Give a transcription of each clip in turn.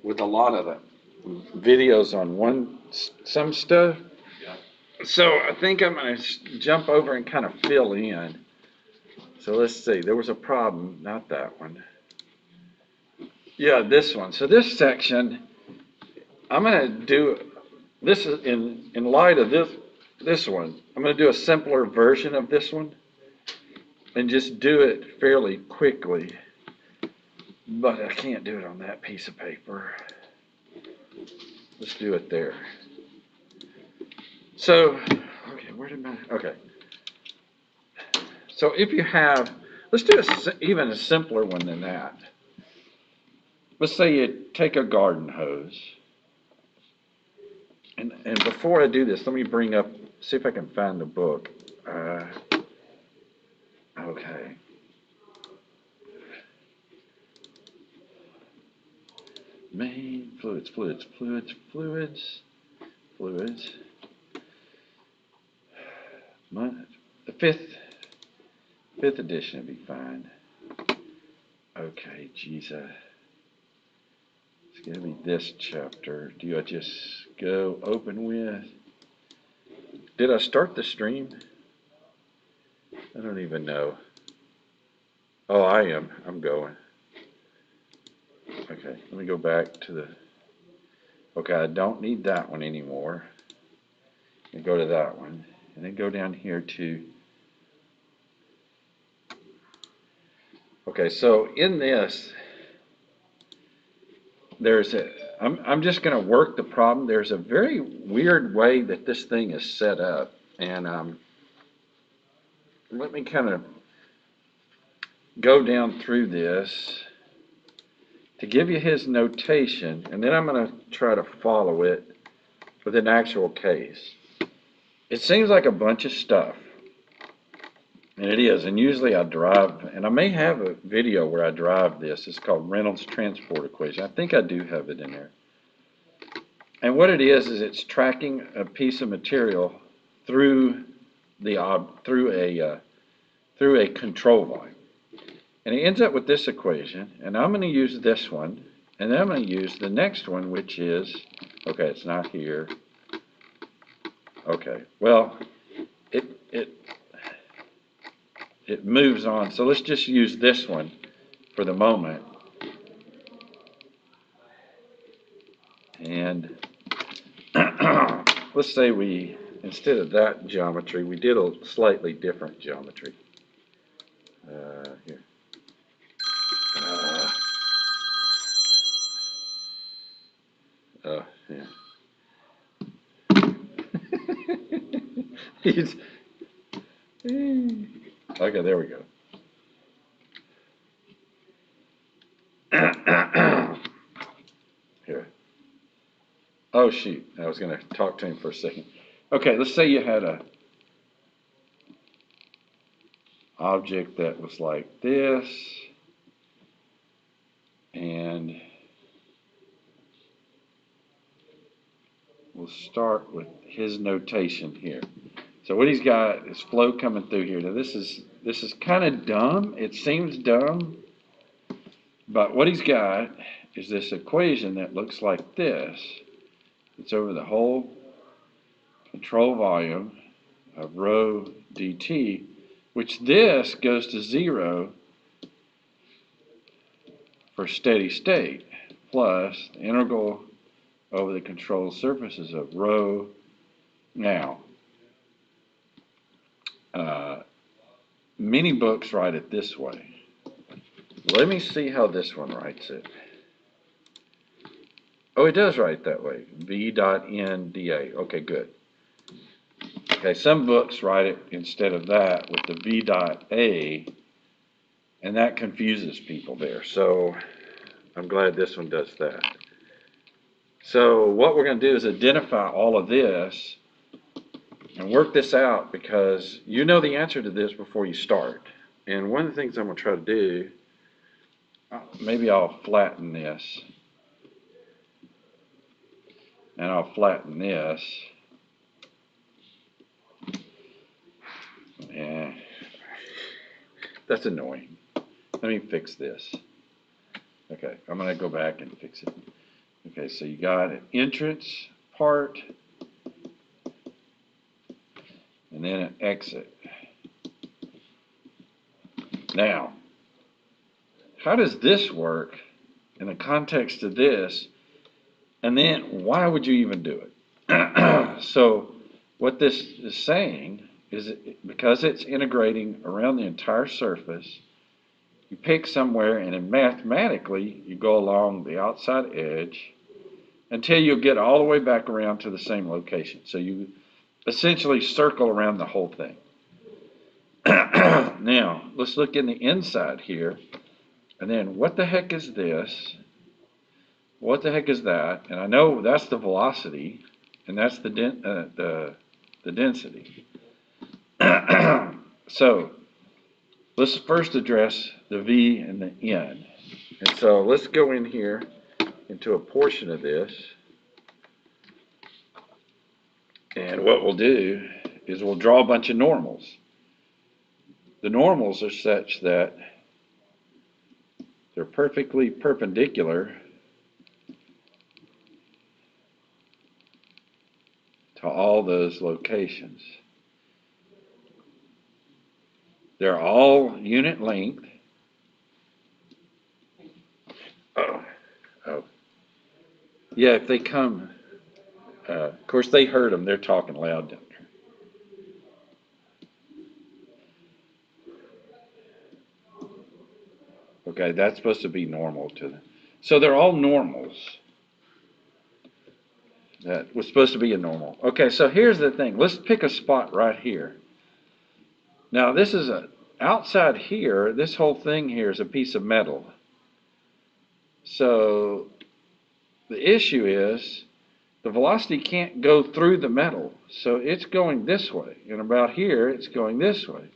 with a lot of the videos on some stuff. So I think I'm going to jump over and kind of fill in. So let's see, there was a problem, not that one. Yeah, this one. So this section, I'm going to do, this is in light of this one, I'm going to do a simpler version of this one and just do it fairly quickly. But I can't do it on that piece of paper. Let's do it there. So, okay, where did my, okay. So if you have, let's do even a simpler one than that. Let's say you take a garden hose. And before I do this, let me bring up, see if I can find the book. Okay. Main fluids. The fifth edition would be fine. Okay, geez, it's gonna be this chapter. Do I just go open with? Did I start the stream? I don't even know. Oh, I am. I'm going. Okay, let me go back to the. Okay, I don't need that one anymore. And go to that one, and then go down here to. Okay, so in this, there's a. I'm just going to work the problem. There's a very weird way that this thing is set up, and let me kind of go down through this to give you his notation, and then I'm going to try to follow it with an actual case. It seems like a bunch of stuff, and it is, and usually I drive, and I may have a video where I drive this. It's called Reynolds transport equation. I think I do have it in there. And what it is it's tracking a piece of material through through a control volume. And it ends up with this equation, and I'm going to use this one, and then I'm going to use the next one, which is, okay, it's not here. Okay, well, it moves on, so let's just use this one for the moment. And let's say we, instead of that geometry, we did a slightly different geometry. Here. Yeah. He's, okay, there we go. Here. Oh, shoot. I was going to talk to him for a second. Okay, let's say you had a object that was like this, and we'll start with his notation here. So what he's got is flow coming through here. Now this is kind of dumb. It seems dumb, but what he's got is this equation that looks like this. It's over the whole control volume of rho dt, which this goes to 0 for steady state, plus the integral over the controlled surfaces of rho. Now, many books write it this way. Let me see how this one writes it. Oh, it does write that way. V dot N dA. Okay, good. Okay, some books write it instead of that with the V dot A, and that confuses people there. So I'm glad this one does that. So what we're going to do is identify all of this and work this out, because you know the answer to this before you start. And one of the things I'm going to try to do, maybe I'll flatten this, and I'll flatten this. Yeah, that's annoying. Let me fix this. Okay, I'm going to go back and fix it. Okay, so you got an entrance part and then an exit. Now, how does this work in the context of this? And then why would you even do it? So what this is saying is because it's integrating around the entire surface, you pick somewhere and then mathematically you go along the outside edge until you get all the way back around to the same location. So you essentially circle around the whole thing. Now, let's look in the inside here. And then what the heck is this? What the heck is that? And I know that's the velocity, and that's the density. So let's first address the V and the N. And so let's go in here into a portion of this. And what we'll do is we'll draw a bunch of normals. The normals are such that they're perfectly perpendicular to all those locations. They're all unit length. Oh. Yeah, if they come, of course they heard them, they're talking loud down there. Okay, that's supposed to be normal to them. So they're all normals. That was supposed to be a normal. Okay, so here's the thing. Let's pick a spot right here. Now this is outside here, this whole thing here is a piece of metal. So the issue is the velocity can't go through the metal. So it's going this way. And about here, it's going this way.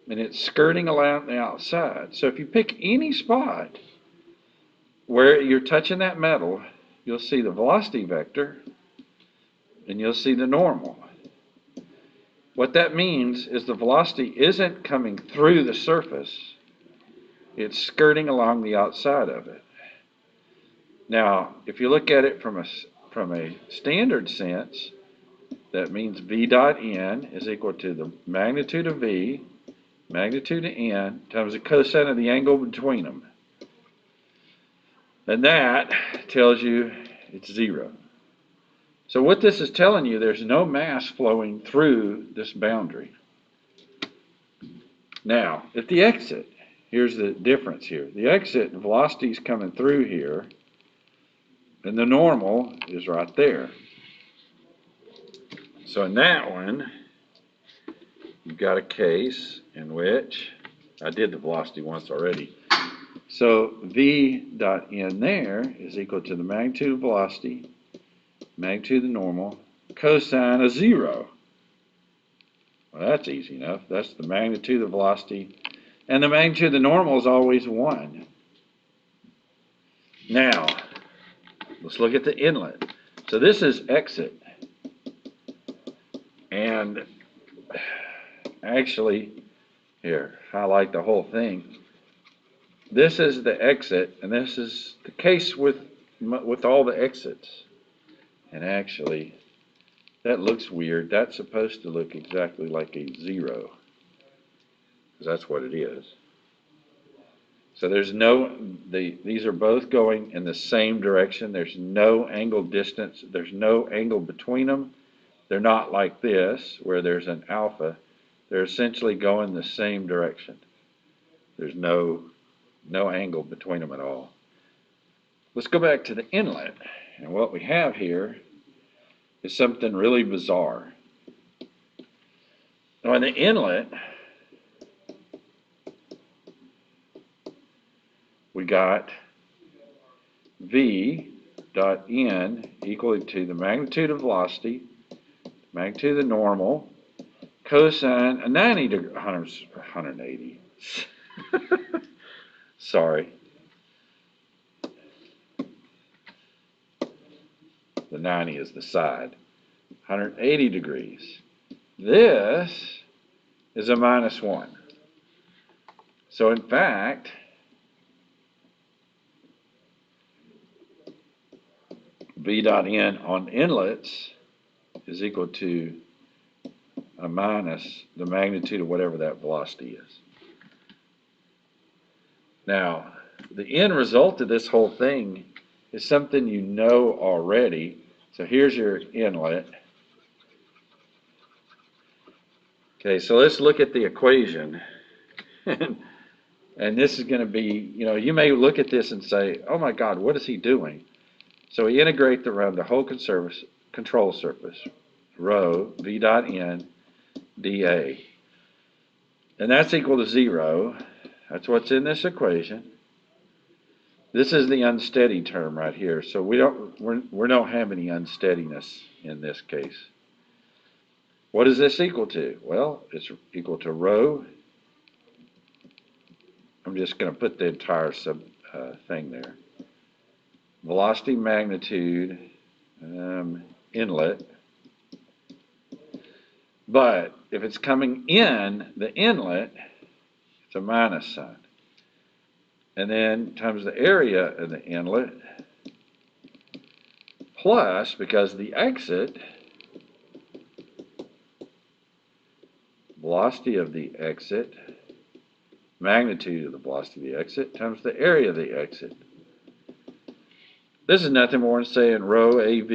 And it's skirting around the outside. So if you pick any spot where you're touching that metal, you'll see the velocity vector and you'll see the normal. What that means is the velocity isn't coming through the surface, it's skirting along the outside of it. Now, if you look at it from a standard sense, that means V dot N is equal to the magnitude of V, magnitude of N, times the cosine of the angle between them. And that tells you it's zero. So what this is telling you, there's no mass flowing through this boundary. Now, at the exit, here's the difference here. The exit velocity is coming through here, and the normal is right there. So in that one, you've got a case in which, I did the velocity once already. So V dot N there is equal to the magnitude of velocity, magnitude of the normal, cosine of zero. Well, that's easy enough. That's the magnitude of velocity. And the magnitude of the normal is always 1. Now, let's look at the inlet. So this is exit. And actually, here, highlight the whole thing. This is the exit, and this is the case with all the exits. And actually, that looks weird. That's supposed to look exactly like a 0, because that's what it is. So there's no, these are both going in the same direction. There's no angle distance. There's no angle between them. They're not like this, where there's an alpha. They're essentially going the same direction. There's no angle between them at all. Let's go back to the inlet. And what we have here is something really bizarre. Now in the inlet, we got V dot N equal to the magnitude of velocity, magnitude of the normal, cosine of 180. Sorry. The 90 is the side. 180 degrees. This is a -1. So in fact, V dot N on inlets is equal to a minus the magnitude of whatever that velocity is. Now, the end result of this whole thing is something you know already. So here's your inlet. Okay, so let's look at the equation. And this is going to be, you may look at this and say, oh my God, what is he doing? So we integrate around the whole control surface, rho V dot N dA. And that's equal to 0. That's what's in this equation. This is the unsteady term right here. So we don't have any unsteadiness in this case. What is this equal to? Well, it's equal to rho. I'm just going to put the entire thing there. Velocity magnitude inlet. But if it's coming in the inlet, it's a minus sign. And then times the area of the inlet plus, because the exit, velocity of the exit, magnitude of the velocity of the exit times the area of the exit. This is nothing more than saying rho AV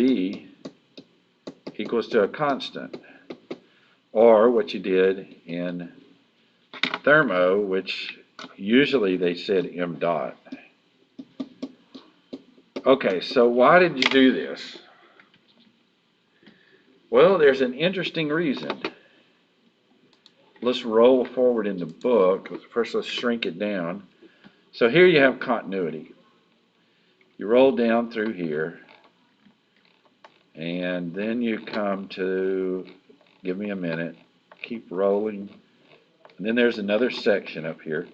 equals to a constant, or what you did in thermo, which usually they said m dot. Okay, so why did you do this? Well, there's an interesting reason. Let's roll forward in the book. First, let's shrink it down. So here you have continuity. You roll down through here, and then you come to, give me a minute, keep rolling. And then there's another section up here.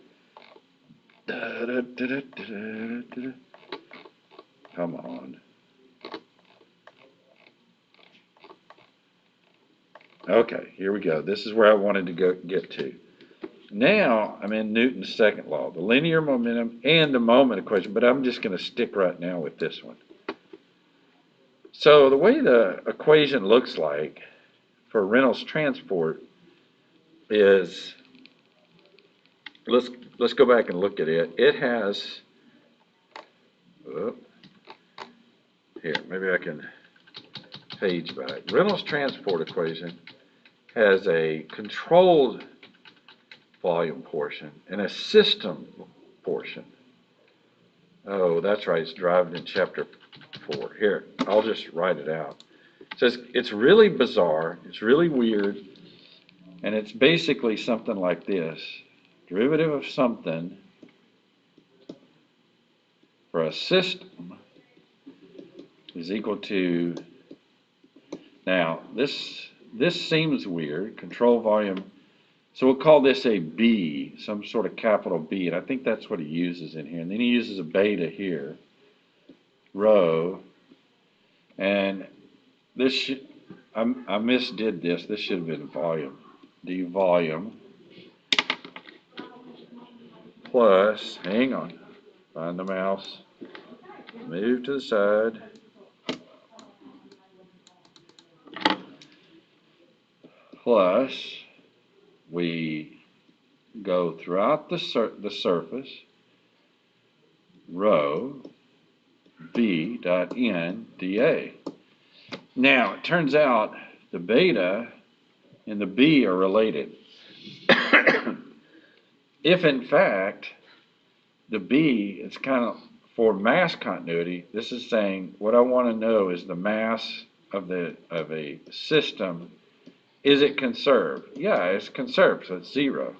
Come on. Okay, here we go. This is where I wanted to get to. Now I'm in Newton's second law, the linear momentum and the moment equation, but I'm just going to stick right now with this one. So the way the equation looks like for Reynolds transport is, let's go back and look at it. It has, here, maybe I can page back. Reynolds transport equation has a controlled volume portion and a system portion. Oh, that's right, it's derived in chapter 4. Here, I'll just write it out. It says it's really bizarre, it's really weird, and it's basically something like this. Derivative of something for a system is equal to, now this seems weird, control volume. So we'll call this a B, some sort of capital B, and I think that's what he uses in here. And then he uses a beta here, rho, and this I misdid this. This should have been volume. D volume plus, hang on, find the mouse, move to the side, plus we go throughout the surface, rho V dot N dA. Now, it turns out the beta and the B are related. If in fact the B, it's kind of for mass continuity, this is saying what I want to know is the mass of a system. Is it conserved? Yeah, it's conserved, so it's 0.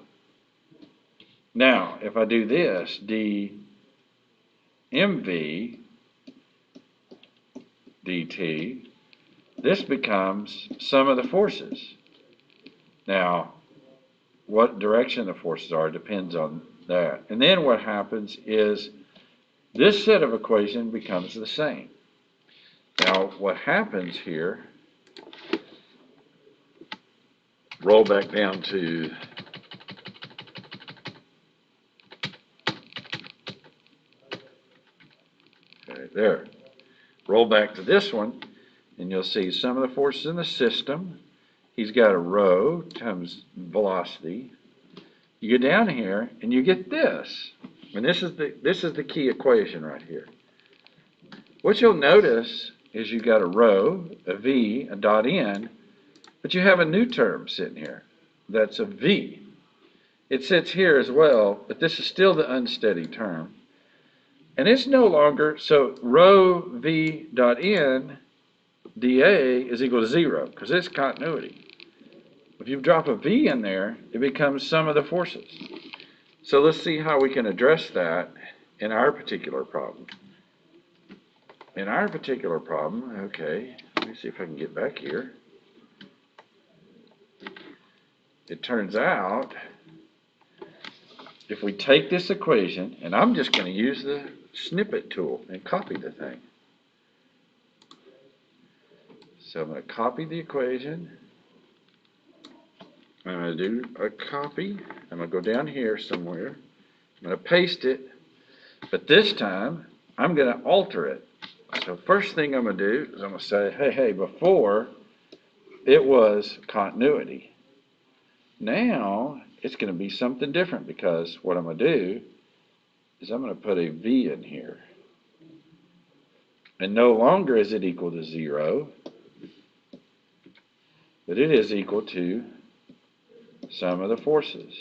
Now, if I do this, d mv dt, this becomes sum of the forces. Now, what direction the forces are depends on that. And then what happens is this set of equation becomes the same. Now, what happens here, roll back down to okay, there. Roll back to this one, and you'll see some of the forces in the system. He's got a rho times velocity. You go down here, and you get this. And this is the key equation right here. What you'll notice is you got a rho, a v, a dot n, but you have a new term sitting here. That's a v. It sits here as well, but this is still the unsteady term. And it's no longer, so rho v dot n dA is equal to 0, because it's continuity. If you drop a v in there, it becomes sum of the forces. So let's see how we can address that in our particular problem. In our particular problem, okay, let me see if I can get back here. It turns out, if we take this equation, and I'm just going to use the snippet tool and copy the thing. So I'm going to copy the equation. I'm going to do a copy. I'm going to go down here somewhere. I'm going to paste it. But this time, I'm going to alter it. So first thing I'm going to do is I'm going to say, hey, before it was continuity. Now it's going to be something different, because what I'm going to do is I'm going to put a v in here. And no longer is it equal to 0, but it is equal to sum of the forces.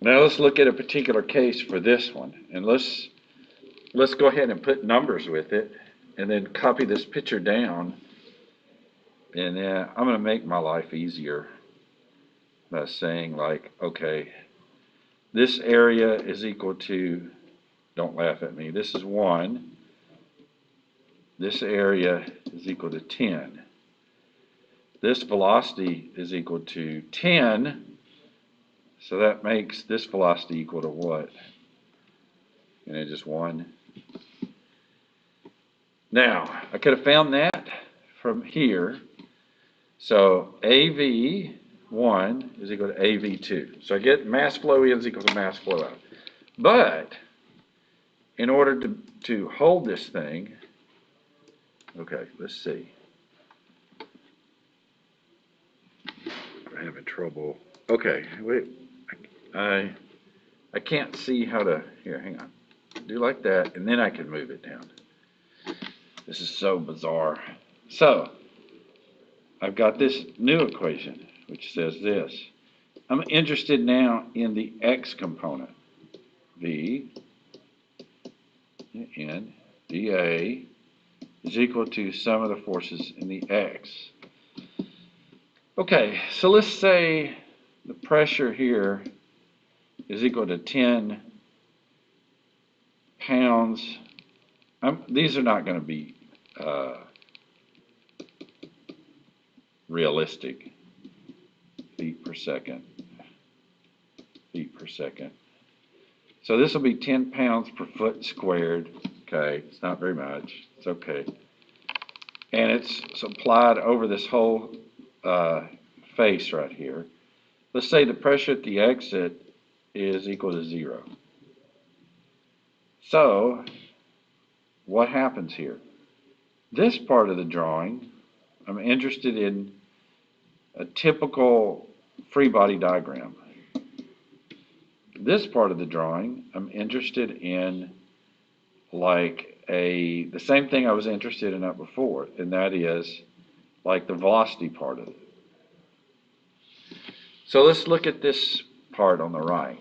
Now let's look at a particular case for this one, and let's go ahead and put numbers with it, and then copy this picture down, and I'm going to make my life easier by saying, like, okay, this area is equal to, don't laugh at me, this is 1, this area is equal to 10. This velocity is equal to 10, so that makes this velocity equal to what? And it's just 1. Now, I could have found that from here. So AV1 is equal to AV2. So I get mass flow in is equal to mass flow out. But in order to hold this thing, okay, let's see. I'm having trouble. Okay, wait. I can't see how to, here, hang on. Do like that, and then I can move it down. This is so bizarre. So, I've got this new equation, which says this. I'm interested now in the x component. V n dA is equal to sum of the forces in the x. Okay, so let's say the pressure here is equal to 10 pounds. These are not going to be realistic. Feet per second. So this will be 10 pounds per foot squared. Okay, it's not very much. It's okay. And it's applied over this whole face right here. Let's say the pressure at the exit is equal to 0. So what happens here? This part of the drawing, I'm interested in a typical free body diagram. This part of the drawing, I'm interested in like the same thing I was interested in up before, and that is like the velocity part of it. So let's look at this part on the right.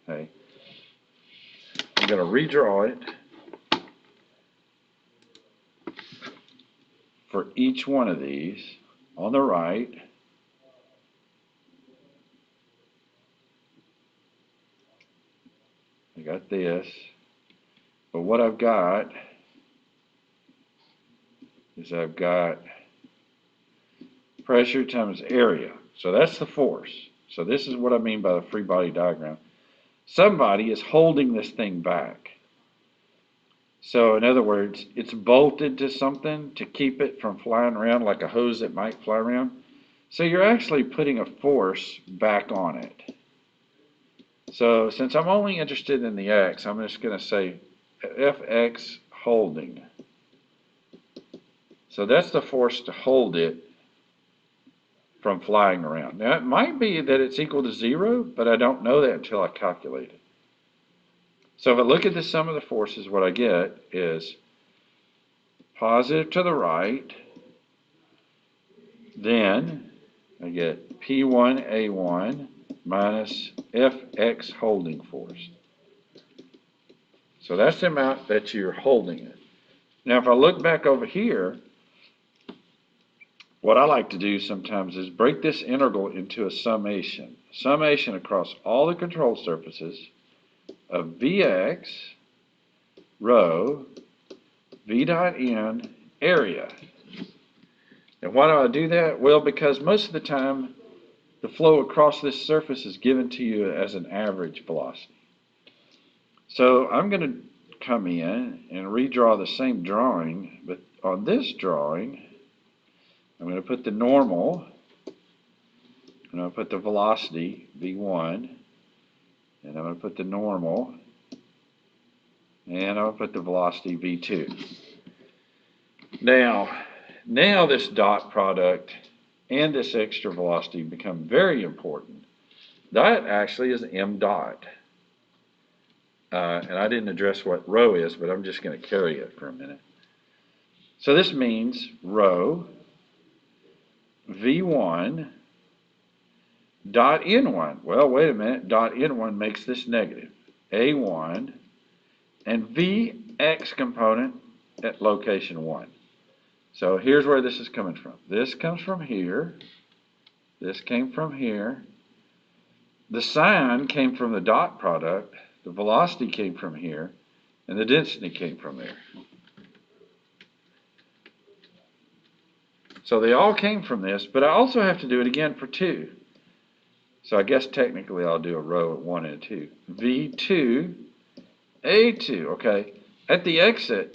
Okay. I'm going to redraw it for each one of these. On the right, I got this, but what I've got is I've got pressure times area. So that's the force. So this is what I mean by the free body diagram. Somebody is holding this thing back. So in other words, it's bolted to something to keep it from flying around like a hose that might fly around. So you're actually putting a force back on it. So since I'm only interested in the x, I'm just going to say Fx holding. So that's the force to hold it from flying around. Now, it might be that it's equal to 0, but I don't know that until I calculate it. So if I look at the sum of the forces, what I get is positive to the right, then I get P1A1 minus Fx holding force. So that's the amount that you're holding it. Now, if I look back over here, what I like to do sometimes is break this integral into a summation. Summation across all the control surfaces of Vx, rho, V dot n, area. And why do I do that? Well, because most of the time, the flow across this surface is given to you as an average velocity. So I'm going to come in and redraw the same drawing, but on this drawing, I'm going to put the normal, and I'll put the velocity, V1, and I'm going to put the normal, and I'll put the velocity, V2. Now this dot product and this extra velocity become very important. That actually is m dot. And I didn't address what rho is, but I'm just going to carry it for a minute. So this means rho V1 dot N1. Well, wait a minute. Dot N1 makes this negative. A1 and Vx component at location 1. So here's where this is coming from. This comes from here. This came from here. The sign came from the dot product. The velocity came from here. And the density came from there. So they all came from this, but I also have to do it again for 2. So I guess technically I'll do a row at 1 and 2. V2, A2, okay. At the exit,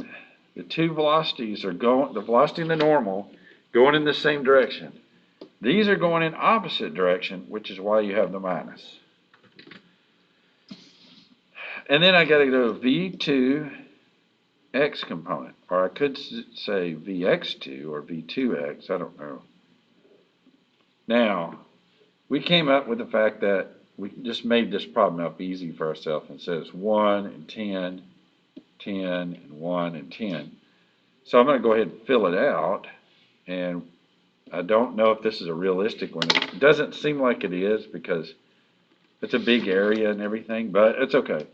the two velocities are going, the velocity and the normal, going in the same direction. These are going in opposite direction, which is why you have the minus. And then I got to go V2 X component, or I could say Vx2 or V2x, I don't know. Now, we came up with the fact that we just made this problem up easy for ourselves and said it's 1 and 10, 10 and 1 and 10. So I'm going to go ahead and fill it out, and I don't know if this is a realistic one. It doesn't seem like it is because it's a big area and everything, but it's okay.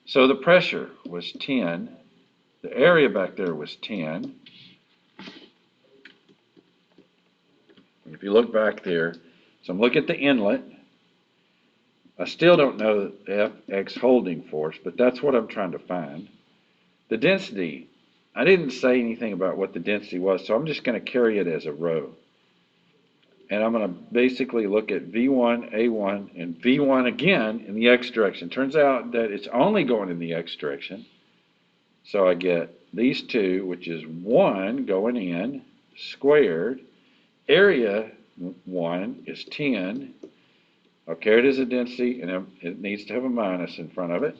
So the pressure was 10. The area back there was 10. If you look back there, so I'm looking at the inlet. I still don't know the Fx holding force, but that's what I'm trying to find. The density, I didn't say anything about what the density was, so I'm just going to carry it as a row. And I'm going to basically look at V1, A1, and V1 again in the x direction. Turns out that it's only going in the x direction. So I get these two, which is 1 going in, squared. Area 1 is 10. I'll carry it as a density, and it needs to have a minus in front of it.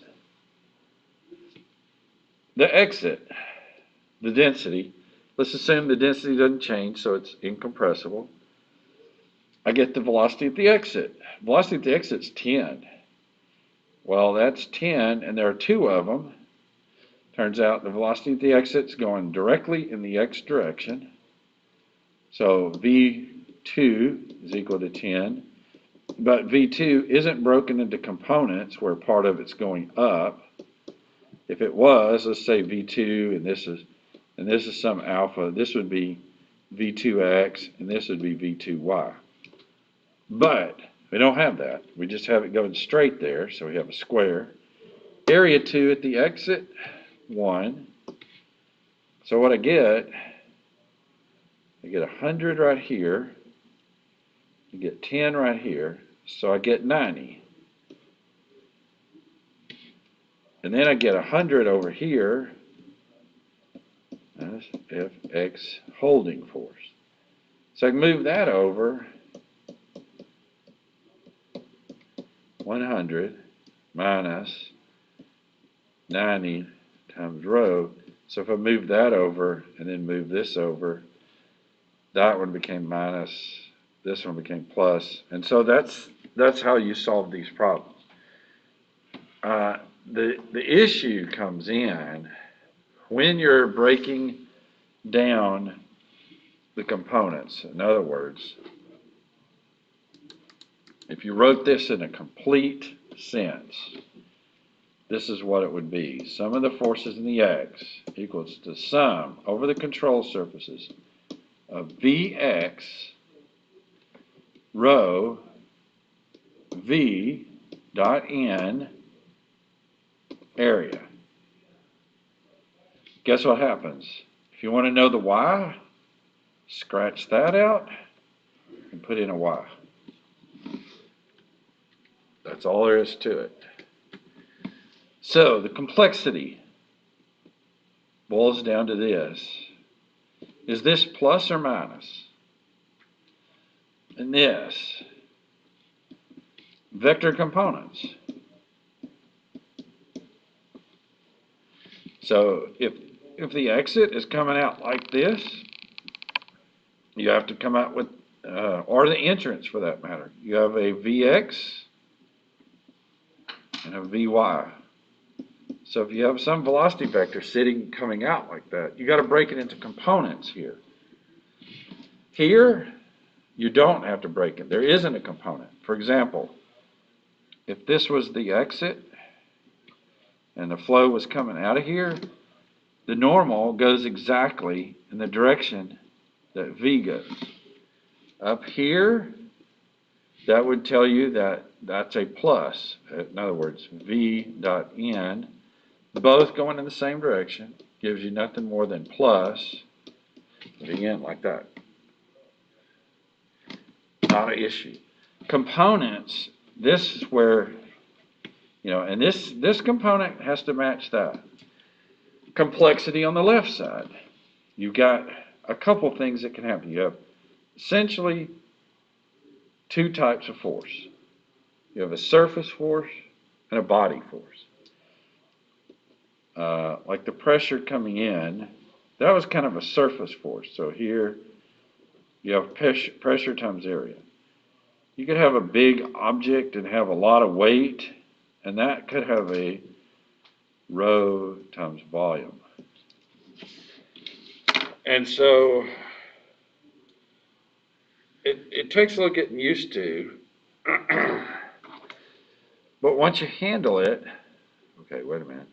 The exit, the density, let's assume the density doesn't change, so it's incompressible. I get the velocity at the exit. Velocity at the exit is 10. Well, that's 10, and there are 2 of them. Turns out the velocity at the exit is going directly in the x direction. So V2 is equal to 10. But V2 isn't broken into components where part of it's going up. If it was, let's say V2 and this is some alpha, this would be V2x and this would be V2y. But we don't have that. We just have it going straight there, so we have a square. Area 2 at the exit, 1. So what I get 100 right here. I get 10 right here. So I get 90. And then I get 100 over here. That's Fx holding force. So I can move that over. 100 minus 90 times rho. So if I move that over and then move this over, that one became minus, this one became plus. And so that's how you solve these problems. The issue comes in when you're breaking down the components. In other words, if you wrote this in a complete sense, this is what it would be. Sum of the forces in the x equals the sum over the control surfaces of Vx rho V dot n area. Guess what happens? If you want to know the y, scratch that out and put in a y. That's all there is to it. So the complexity boils down to this. Is this plus or minus? And this, vector components. So if the exit is coming out like this, you have to come out with, or the entrance for that matter, you have a Vx and a Vy. So if you have some velocity vector coming out like that, you got to break it into components here. Here, you don't have to break it. There isn't a component. For example, if this was the exit and the flow was coming out of here, the normal goes exactly in the direction that V goes. Up here, that would tell you that that's a plus. In other words, V dot N, both going in the same direction, gives you nothing more than plus Vn like that. Not an issue. Components, this is where, and this component has to match that. Complexity on the left side. You've got a couple things that can happen. You have essentially two types of force. You have a surface force and a body force. Like the pressure coming in, that was kind of a surface force. So here you have pressure times area. You could have a big object and have a lot of weight, and that could have a rho times volume. And so it takes a little getting used to, but once you handle it, okay, wait a minute.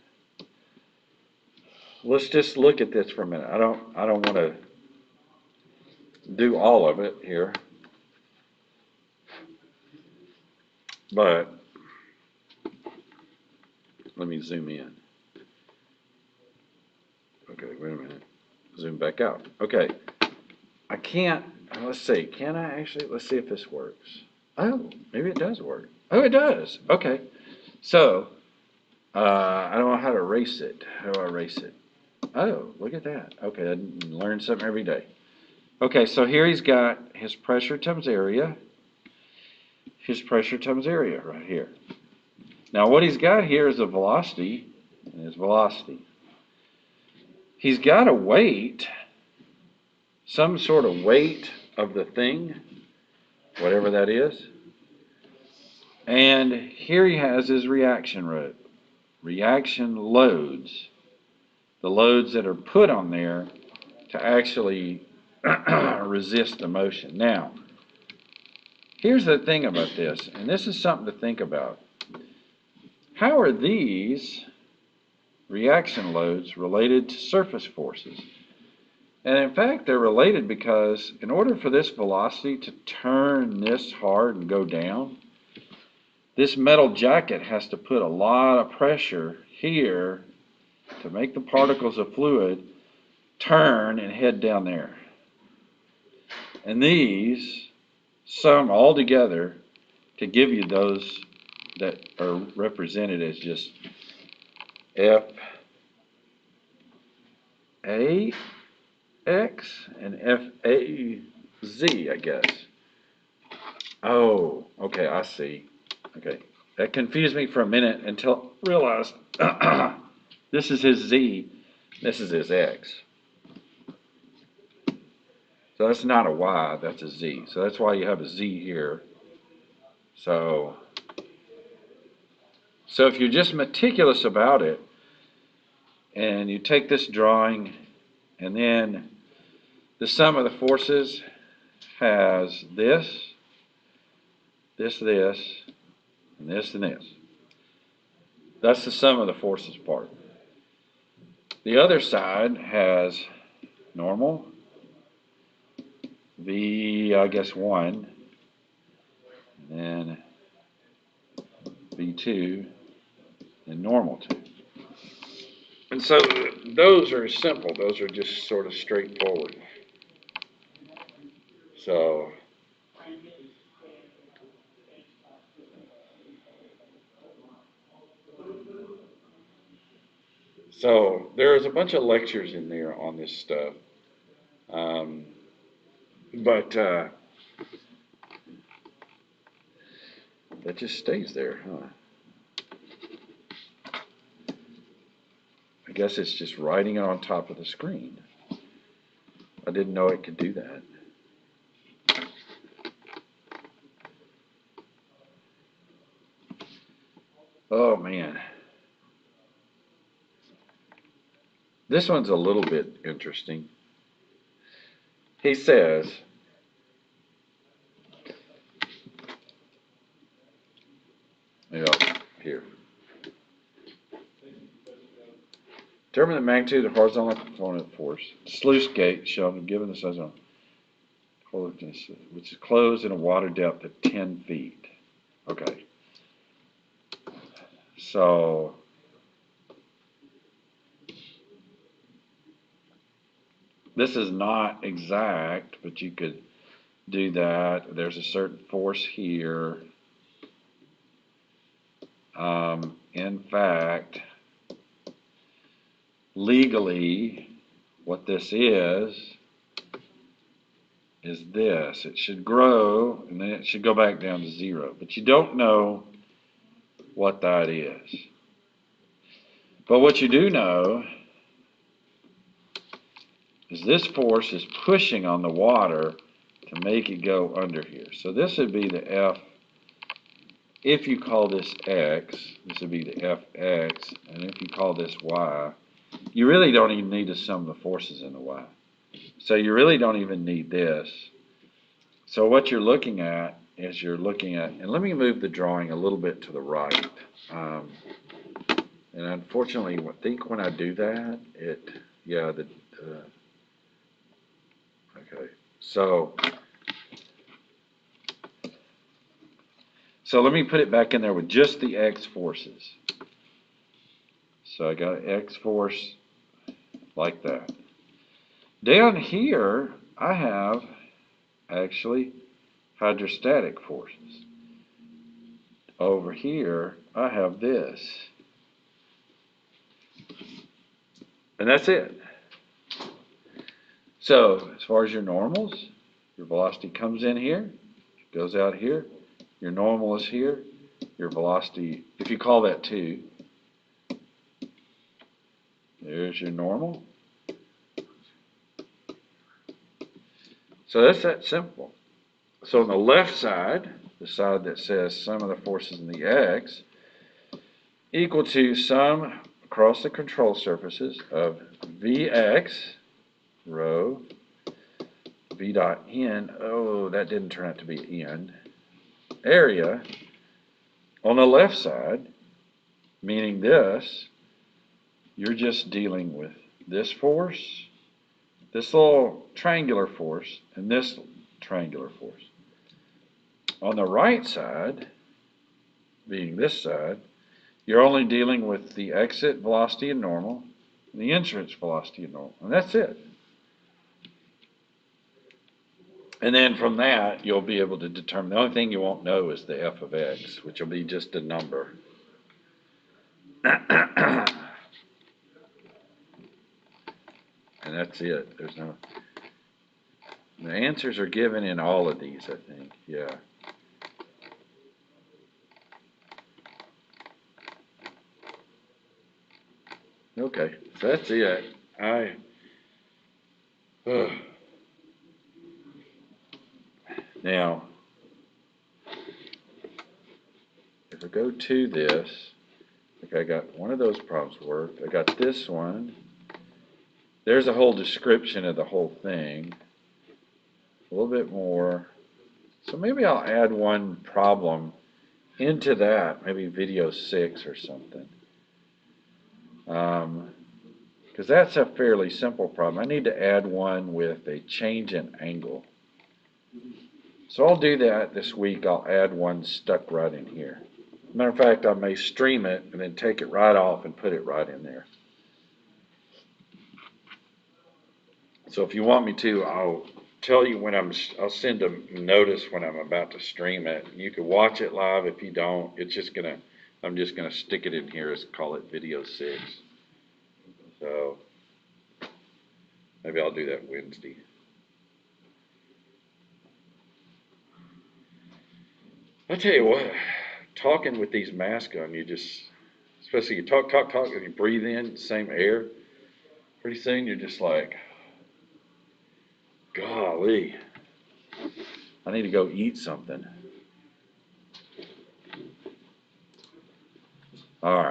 Let's just look at this for a minute. I don't want to do all of it here, but let me zoom in. Okay, wait a minute. Zoom back out. Okay, I can't. Let's see. Can I actually? Let's see if this works. Oh, maybe it does work. Oh, it does. Okay. So I don't know how to erase it. How do I erase it? Oh, look at that. Okay, I learn something every day. Okay, so here he's got his pressure times area. His pressure times area right here. Now what he's got here is a velocity and his velocity. He's got a weight, some sort of weight of the thing, whatever that is. And here he has his reaction loads, the loads that are put on there to actually resist the motion. Now, here's the thing about this, and this is something to think about. How are these reaction loads related to surface forces? And in fact, they're related because in order for this velocity to turn this hard and go down, this metal jacket has to put a lot of pressure here to make the particles of fluid turn and head down there. And these sum all together to give you those that are represented as just F A X and F A Z, I guess. Oh, okay, I see. Okay, that confused me for a minute until I realized this is his Z. This is his X. So that's not a Y, that's a Z. So that's why you have a Z here. So if you're just meticulous about it, and you take this drawing, and then the sum of the forces has this, this, and this, and this. That's the sum of the forces part. The other side has normal, V, I guess 1, and then V2, and normal 2. And so those are simple. Those are just sort of straightforward. So there's a bunch of lectures in there on this stuff. But that just stays there, huh? I guess it's just writing it on top of the screen. I didn't know it could do that. Oh man. This one's a little bit interesting. He says, here. Determine the magnitude of the horizontal component force. Sluice gate shown given the size of which is closed in a water depth of 10 feet. Okay. So this is not exact, but you could do that. There's a certain force here. In fact, legally, what this is this. It should grow, and then it should go back down to 0. But you don't know what that is. But what you do know is this force is pushing on the water to make it go under here. So this would be the F. If you call this X, this would be the Fx, and if you call this Y, you really don't even need to sum the forces in the Y. So you really don't even need this. So what you're looking at is and let me move the drawing a little bit to the right. And unfortunately, I think when I do that, okay. So let me put it back in there with just the X forces. So I got an X force like that. Down here, I have actually hydrostatic forces. Over here, I have this. And that's it. So as far as your normals, your velocity comes in here, goes out here. Your normal is here. Your velocity, if you call that 2, there's your normal. So that's that simple. So on the left side, the side that says sum of the forces in the X, equal to sum across the control surfaces of Vx, rho, V dot n, oh, that didn't turn out to be n, area, on the left side, meaning this, you're just dealing with this force, this little triangular force, and this triangular force. On the right side, being this side, you're only dealing with the exit velocity and normal, and the entrance velocity and normal, and that's it. And then from that, you'll be able to determine, the only thing you won't know is the f of x, which will be just a number. And that's it. There's no, the answers are given in all of these, I think, yeah. Okay, so that's it. Now, if I go to this, like I got one of those problems worked. I got this one. There's a whole description of the whole thing. A little bit more. So maybe I'll add one problem into that, maybe video 6 or something. Because that's a fairly simple problem. I need to add one with a change in angle. So I'll do that this week. I'll add one stuck right in here. Matter of fact, I may stream it and then take it right off and put it right in there. So if you want me to, I'll tell you when I'll send a notice when I'm about to stream it. You can watch it live. If you don't, I'm just gonna stick it in here as call it video 6. So maybe I'll do that Wednesday. I tell you what, talking with these masks on, especially you talk, and you breathe in the same air, pretty soon you're just like, golly, I need to go eat something. All right.